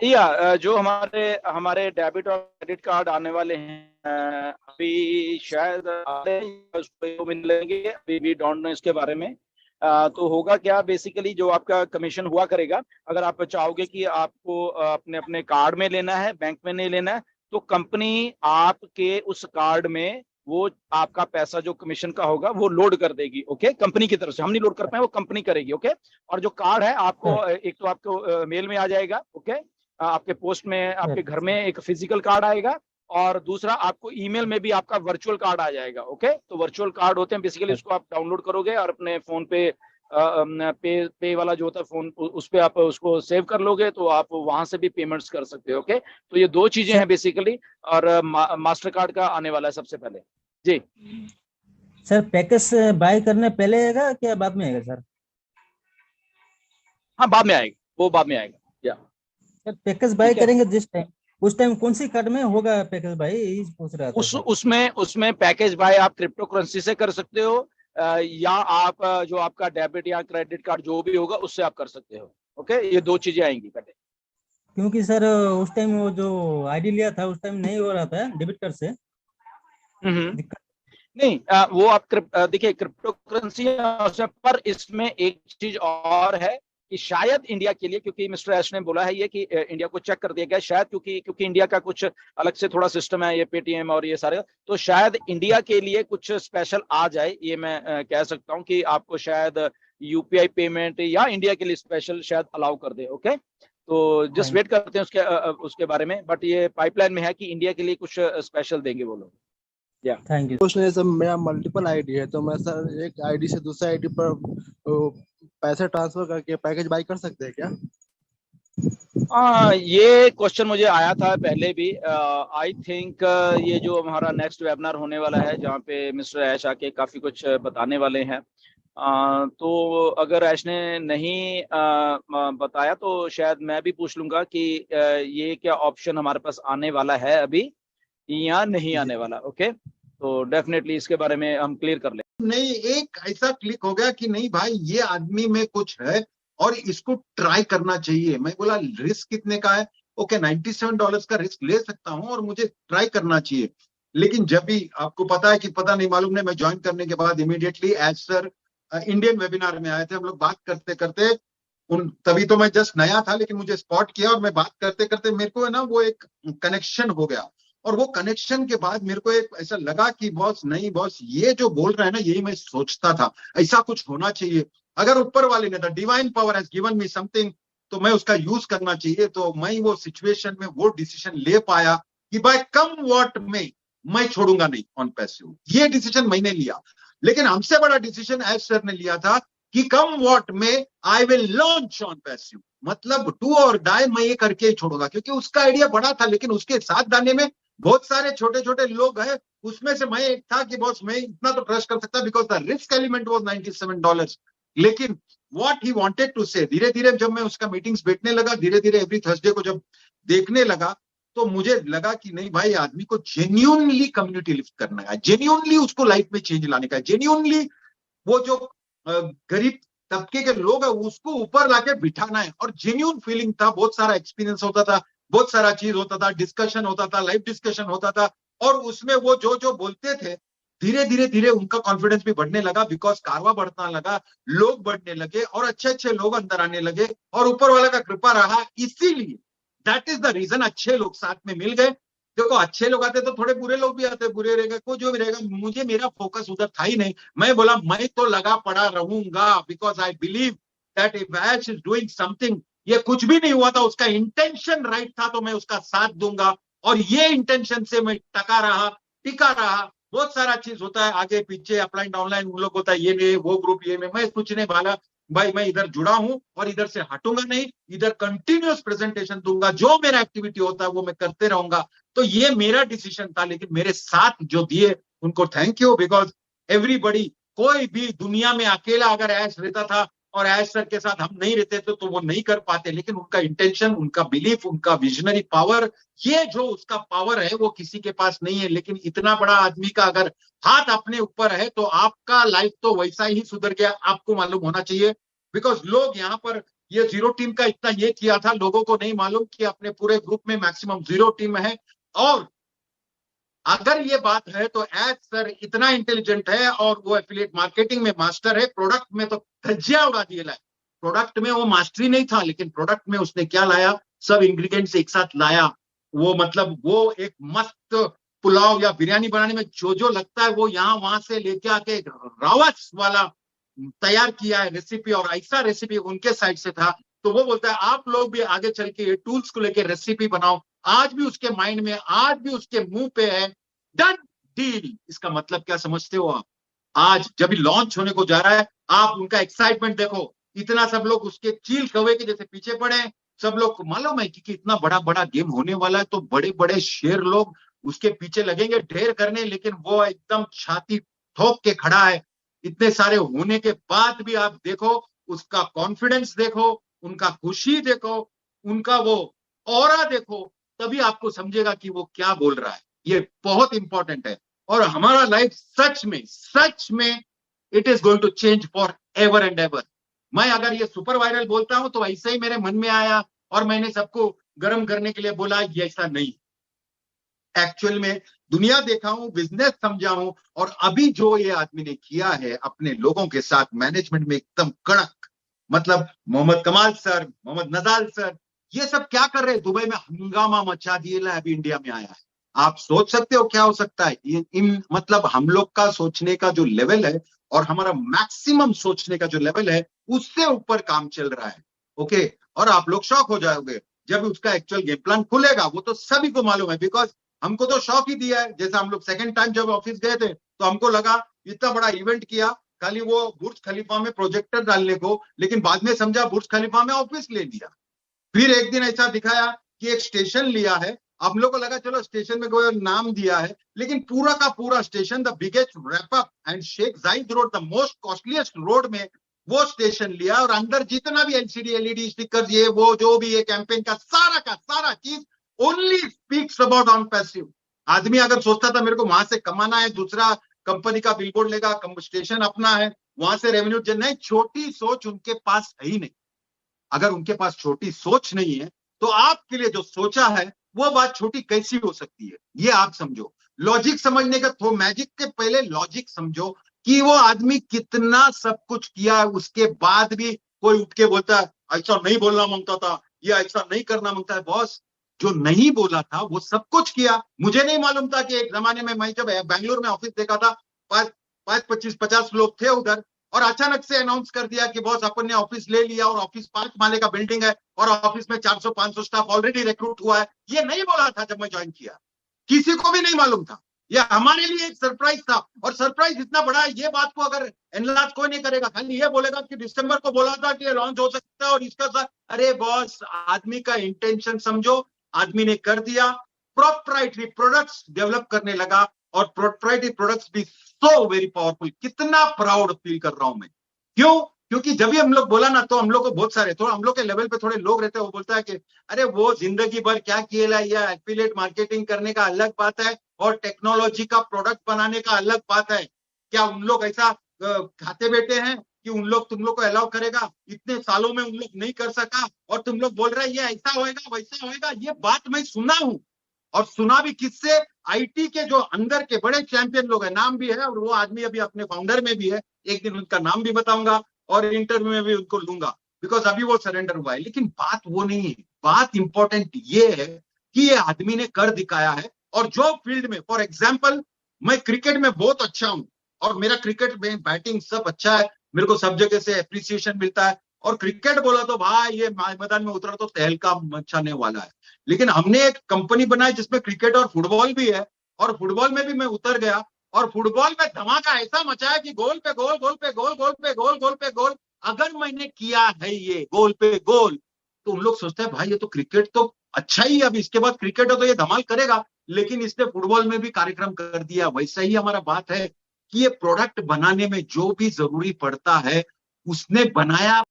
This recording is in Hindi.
जो हमारे हमारे डेबिट और क्रेडिट कार्ड आने वाले हैं, अभी शायद उसको मिलेंगे, अभी भी डोंट नो इसके बारे में। तो होगा क्या, बेसिकली जो आपका कमीशन हुआ करेगा, अगर आप चाहोगे कि आपको अपने अपने कार्ड में लेना है, बैंक में नहीं लेना है, तो कंपनी आपके उस कार्ड में वो आपका पैसा जो कमीशन का होगा वो लोड कर देगी। ओके, कंपनी की तरफ से हम नहीं लोड कर पाए, वो कंपनी करेगी। ओके, और जो कार्ड है आपको, एक तो आपको मेल में आ जाएगा। ओके, आपके पोस्ट में, आपके घर में एक फिजिकल कार्ड आएगा, और दूसरा आपको ईमेल में भी आपका वर्चुअल कार्ड आ जाएगा। ओके, तो वर्चुअल कार्ड होते हैं बेसिकली, उसको आप डाउनलोड करोगे और अपने फोन पे पे वाला जो होता है फोन, उस पे आप उसको सेव कर लोगे, तो आप वहां से भी पेमेंट्स कर सकते हो। ओके, तो ये दो चीजें सर हैं बेसिकली। और मास्टर कार्ड का आने वाला है सबसे पहले। जी सर, पैकेज बाय करने पहले आएगा क्या बाद में आएगा सर? हाँ, बाद में आएगा, वो बाद में आएगा। या सर पैकेज बाय ठीक है। करेंगे जिस टाइम, उस टाइम कौन सी कार्ड में होगा पैकेज बाय, यही पूछ रहा था उस सर। उसमें उसमें पैकेज बाय आप क्रिप्टो करेंसी से कर सकते हो, या आप जो आपका डेबिट या क्रेडिट कार्ड जो भी होगा उससे आप कर सकते हो। ओके, ये दो चीजें आएंगी पहले। क्योंकि सर उस टाइम वो जो आईडी लिया था उस टाइम नहीं हो रहा था डेबिट कार्ड से, हम्म। दिक्कत। नहीं, वो आप देखिए क्रिप्टो करेंसी, पर इसमें एक चीज और है कि शायद इंडिया के लिए, क्योंकि मिस्टर एश ने बोला है ये कि इंडिया को चेक कर दिया गया शायद, क्योंकि क्योंकि इंडिया का कुछ अलग से थोड़ा सिस्टम है, ये पेटीएम और ये सारे, तो शायद इंडिया के लिए कुछ स्पेशल आ जाए, ये मैं कह सकता हूँ कि आपको शायद यूपीआई पेमेंट या इंडिया के लिए स्पेशल शायद अलाउ कर दे। ओके, तो जस्ट थैंक वेट करते हैं उसके बारे में, बट ये पाइपलाइन में है कि इंडिया के लिए कुछ स्पेशल देंगे वो लोग। या थैंक यू। उसने सब, मेरा मल्टीपल आईडी है, तो मैं सर एक आईडी से दूसरे आईडी पर पैसे ट्रांसफर करके पैकेज बाई कर सकते हैं क्या? ये क्वेश्चन मुझे आया था पहले भी। आई थिंक ये जो हमारा नेक्स्ट वेबिनार होने वाला है, जहाँ पे मिस्टर ऐश आके काफी कुछ बताने वाले हैं, तो अगर ऐश ने नहीं बताया तो शायद मैं भी पूछ लूंगा कि ये क्या ऑप्शन हमारे पास आने वाला है अभी या नहीं जी आने वाला। ओके, तो डेफिनेटली इसके बारे में हम क्लियर कर लें। नहीं, एक ऐसा क्लिक हो गया कि नहीं भाई ये आदमी में कुछ है और इसको ट्राई करना चाहिए। मैं बोला रिस्क कितने का है? ओके, $97 का रिस्क ले सकता हूं और मुझे ट्राई करना चाहिए। लेकिन जब भी आपको पता है कि पता नहीं मालूम नहीं, मैं ज्वाइन करने के बाद immediately as sir Indian webinar में आए थे, हम लोग बात करते करते उन, तभी तो मैं जस्ट नया था लेकिन मुझे स्पॉट किया और मैं बात करते करते मेरे को है ना वो एक कनेक्शन हो गया। और वो कनेक्शन के बाद मेरे को एक ऐसा लगा कि बॉस नहीं, बॉस ये जो बोल रहा है ना यही मैं सोचता था, ऐसा कुछ होना चाहिए। अगर ऊपर वाले ने, the divine power has given me something, तो मैं उसका यूज करना चाहिए। तो मैं वो सिचुएशन में वो डिसीजन ले पाया कि बाय कम व्हाट में मैं छोड़ूंगा नहीं ऑन पैसिव। ये डिसीजन मैंने लिया। लेकिन हमसे बड़ा डिसीजन एज सर ने लिया था कि कम व्हाट में I will launch on passive, मतलब डू और डाई, मैं ये करके ही छोड़ूंगा। क्योंकि उसका आइडिया बड़ा था लेकिन उसके साथ जाने में बहुत सारे छोटे छोटे लोग हैं, उसमें से मैं एक था कि बॉस मैं इतना तो ट्रस्ट कर सकता, because the risk element was $97। लेकिन व्हाट ही वांटेड टू से, धीरे धीरे जब मैं उसका मीटिंग्स बैठने लगा, धीरे धीरे एवरी थर्सडे को जब देखने लगा, तो मुझे लगा कि नहीं भाई, आदमी को जेन्युइनली कम्युनिटी लिफ्ट करना है, जेन्युइनली उसको लाइफ में चेंज लाने का है, जेन्युइनली वो जो गरीब तबके के लोग है उसको ऊपर लाके बिठाना है। और जेन्युइन फीलिंग था, बहुत सारा एक्सपीरियंस होता था, बहुत सारा चीज होता था, डिस्कशन होता था, लाइव डिस्कशन होता था। और उसमें वो जो जो बोलते थे, धीरे धीरे धीरे उनका कॉन्फिडेंस भी बढ़ने लगा, बिकॉज कारवा बढ़ना लगा, लोग बढ़ने लगे और अच्छे अच्छे लोग अंदर आने लगे और ऊपर वाला का कृपा रहा। इसीलिए दैट इज द रीजन अच्छे लोग साथ में मिल गए। देखो अच्छे लोग आते तो थोड़े बुरे लोग भी आते, बुरे रहेगा कोई जो भी रहेगा, मुझे मेरा फोकस उधर था ही नहीं। मैं बोला मैं तो लगा पड़ा रहूंगा, because I believe that if Aish is doing something, ये कुछ भी नहीं हुआ था, उसका इंटेंशन राइट था, तो मैं उसका साथ दूंगा। और ये इंटेंशन से मैं टका रहा, टिका रहा। बहुत सारा चीज होता है आगे पीछे, अपलाइन डाउनलाइन, उन लोग होता है, ये नहीं वो ग्रुप, ये नहीं, मैं कुछ नहीं भाला भाई, मैं इधर जुड़ा हूं और इधर से हटूंगा नहीं, इधर कंटिन्यूअस प्रेजेंटेशन दूंगा, जो मेरा एक्टिविटी होता है वो मैं करते रहूंगा। तो ये मेरा डिसीजन था। लेकिन मेरे साथ जो दिए उनको थैंक यू, बिकॉज एवरीबडी, कोई भी दुनिया में अकेला अगर ऐश रहता था और ऐश सर के साथ हम नहीं रहते तो वो नहीं कर पाते। लेकिन उनका इंटेंशन, उनका बिलीफ, उनका विजनरी पावर, ये जो उसका पावर है वो किसी के पास नहीं है। लेकिन इतना बड़ा आदमी का अगर हाथ अपने ऊपर है तो आपका लाइफ तो वैसा ही सुधर गया, आपको मालूम होना चाहिए। बिकॉज लोग यहाँ पर ये जीरो टीम का इतना ये किया था, लोगों को नहीं मालूम कि अपने पूरे ग्रुप में मैक्सिमम जीरो टीम है। और अगर ये बात है तो एज सर इतना इंटेलिजेंट है और वो एफिलिएट मार्केटिंग में मास्टर है, प्रोडक्ट में तो धज्जियां उड़ा दिए लाए। प्रोडक्ट में वो मास्टरी नहीं था, लेकिन प्रोडक्ट में उसने क्या लाया, सब इंग्रेडिएंट्स एक साथ लाया। वो मतलब वो एक मस्त पुलाव या बिरयानी बनाने में जो जो लगता है वो यहाँ वहां से लेके आके रावत वाला तैयार किया है रेसिपी, और ऐसा रेसिपी उनके साइड से था। तो वो बोलता है आप लोग भी आगे चल के ये टूल्स को लेके रेसिपी बनाओ। आज भी उसके माइंड में, आज भी उसके मुंह पे है डन डील। इसका मतलब क्या समझते हो आप? आज जब लॉन्च होने को जा रहा है, आप उनका एक्साइटमेंट देखो, इतना सब लोग उसके चील कौवे के जैसे पीछे पड़े हैं। सब लोग को मालूम है कि इतना बड़ा बड़ा गेम होने वाला है, तो बड़े बड़े शेर लोग उसके पीछे लगेंगे ढेर करने, लेकिन वो एकदम छाती ठोक के खड़ा है। इतने सारे होने के बाद भी आप देखो उसका कॉन्फिडेंस, देखो उनका खुशी, देखो उनका वो ऑरा देखो, तभी आपको समझेगा कि वो क्या बोल रहा है। ये बहुत इंपॉर्टेंट है। और हमारा लाइफ सच में it is going to change for ever and ever. मैं अगर ये सुपर वायरल बोलता हूं तो ऐसे ही मेरे मन में आया और मैंने सबको गर्म करने के लिए बोला, ये ऐसा नहीं। एक्चुअल में दुनिया देखा हूं, बिजनेस समझा हूं, और अभी जो ये आदमी ने किया है अपने लोगों के साथ मैनेजमेंट में एकदम कड़क, मतलब मोहम्मद कमाल सर, मोहम्मद नजाल सर, ये सब क्या कर रहे हैं? दुबई में हंगामा मचा दिए, अभी इंडिया में आया है। आप सोच सकते हो क्या हो सकता है? मतलब हम लोग का सोचने का जो लेवल है और हमारा मैक्सिमम सोचने का जो लेवल है, उससे ऊपर काम चल रहा है। ओके, और आप लोग शॉक हो जाओगे जब उसका एक्चुअल गेम प्लान खुलेगा। वो तो सभी को मालूम है, बिकॉज हमको तो शॉक ही दिया है। जैसे हम लोग सेकंड टाइम जब ऑफिस गए थे तो हमको लगा इतना बड़ा इवेंट किया खाली वो बुर्ज खलीफा में प्रोजेक्टर डालने को, लेकिन बाद में समझा बुर्ज खलीफा में ऑफिस ले लिया। फिर एक दिन ऐसा दिखाया कि एक स्टेशन लिया है। हम लोग को लगा चलो स्टेशन में कोई नाम दिया है, लेकिन पूरा का पूरा station, the biggest wrap up and Sheikh Zayed road, the most costliest road में वो स्टेशन लिया। और अंदर जितना भी एलसीडी एलईडी स्टिकर, ये वो जो भी ये कैंपेन का सारा चीज only speaks about on passive. आदमी अगर सोचता था मेरे को वहां से कमाना है, दूसरा कंपनी का बिलबोर्ड लेगा, स्टेशन अपना है, वहां से रेवेन्यू जनरेट, छोटी सोच उनके पास है ही नहीं। अगर उनके पास छोटी सोच नहीं है तो आपके लिए जो सोचा है वो बात छोटी कैसी हो सकती है? ये आप समझो। लॉजिक समझने का, तो मैजिक के पहले लॉजिक समझो कि वो आदमी कितना सब कुछ किया है, उसके बाद भी कोई उठ के बोलता है ऐसा नहीं बोलना मांगता था, ये ऐसा नहीं करना मांगता है। बॉस, जो नहीं बोला था वो सब कुछ किया। मुझे नहीं मालूम था कि एक जमाने में मैं जब बैंगलोर में ऑफिस देखा था, 25-50 लोग थे उधर, और अचानक से अनाउंस कर दिया कि बॉस अपन ने ऑफिस ले लिया और ऑफिस 5 माले का बिल्डिंग है और ऑफिस में 400-500 स्टाफ ऑलरेडी रिक्रूट हुआ है। ये नहीं बोला था जब मैं ज्वाइन किया, किसी को भी नहीं मालूम था। ये हमारे लिए एक सरप्राइज था, और सरप्राइज इतना बड़ा है, ये बात को अगर एनालाइज कोई नहीं करेगा, खाली ये बोलेगा कि दिसंबर को बोला था कि लॉन्च हो सकता है और इसका साथ। अरे बॉस, आदमी का इंटेंशन समझो, आदमी ने कर दिया। प्रोप्राइटरी प्रोडक्ट्स डेवलप करने लगा, और प्रोप्राइटरी प्रोडक्ट्स भी सो वेरी पावरफुल। कितना प्राउड फील कर रहा हूं मैं। क्यों? क्योंकि जब भी हम लोग बोला ना, तो हम लोग को बहुत सारे, थोड़ा हम लोग के लेवल पे थोड़े लोग रहते हैं, वो बोलता है कि अरे वो जिंदगी भर क्या किया, या एफिलिएट मार्केटिंग करने का अलग बात है और टेक्नोलॉजी का प्रोडक्ट बनाने का अलग बात है। क्या उन लोग ऐसा खाते बैठे हैं कि तुम लोग को अलाउ करेगा? इतने सालों में उन लोग नहीं कर सका और तुम लोग बोल रहे हैं ये ऐसा होएगा वैसा होएगा। ये बात मैं सुना हूं, और सुना भी किससे? आईटी के जो अंदर के बड़े चैंपियन लोग हैं, नाम भी है, और वो आदमी अभी अपने फाउंडर में भी है। एक दिन उनका नाम भी बताऊंगा और इंटरव्यू में भी उनको लूंगा, बिकॉज अभी वो सरेंडर हुआ है। लेकिन बात वो नहीं है, बात इंपॉर्टेंट ये है कि ये आदमी ने कर दिखाया है। और जो फील्ड में, फॉर एग्जाम्पल, मैं क्रिकेट में बहुत अच्छा हूं और मेरा क्रिकेट में बैटिंग सब अच्छा है, मेरे को सब जगह से एप्रिसिएशन मिलता है, और क्रिकेट बोला तो भाई ये मैदान में उतरा तो तहलका मचाने वाला है। लेकिन हमने एक कंपनी बनाई जिसमें क्रिकेट और फुटबॉल भी है, और फुटबॉल में भी मैं उतर गया, और फुटबॉल में धमाका ऐसा मचाया कि गोल पे गोल, गोल पे गोल, गोल पे गोल, गोल पे गोल। अगर मैंने किया है ये गोल पे गोल, तो उन लोग सोचते हैं भाई ये तो क्रिकेट तो अच्छा ही है, अब इसके बाद क्रिकेट हो तो ये धमाल करेगा। लेकिन इसने फुटबॉल में भी कार्यक्रम कर दिया। वैसा ही हमारा बात है कि ये प्रोडक्ट बनाने में जो भी जरूरी पड़ता है उसने बनाया।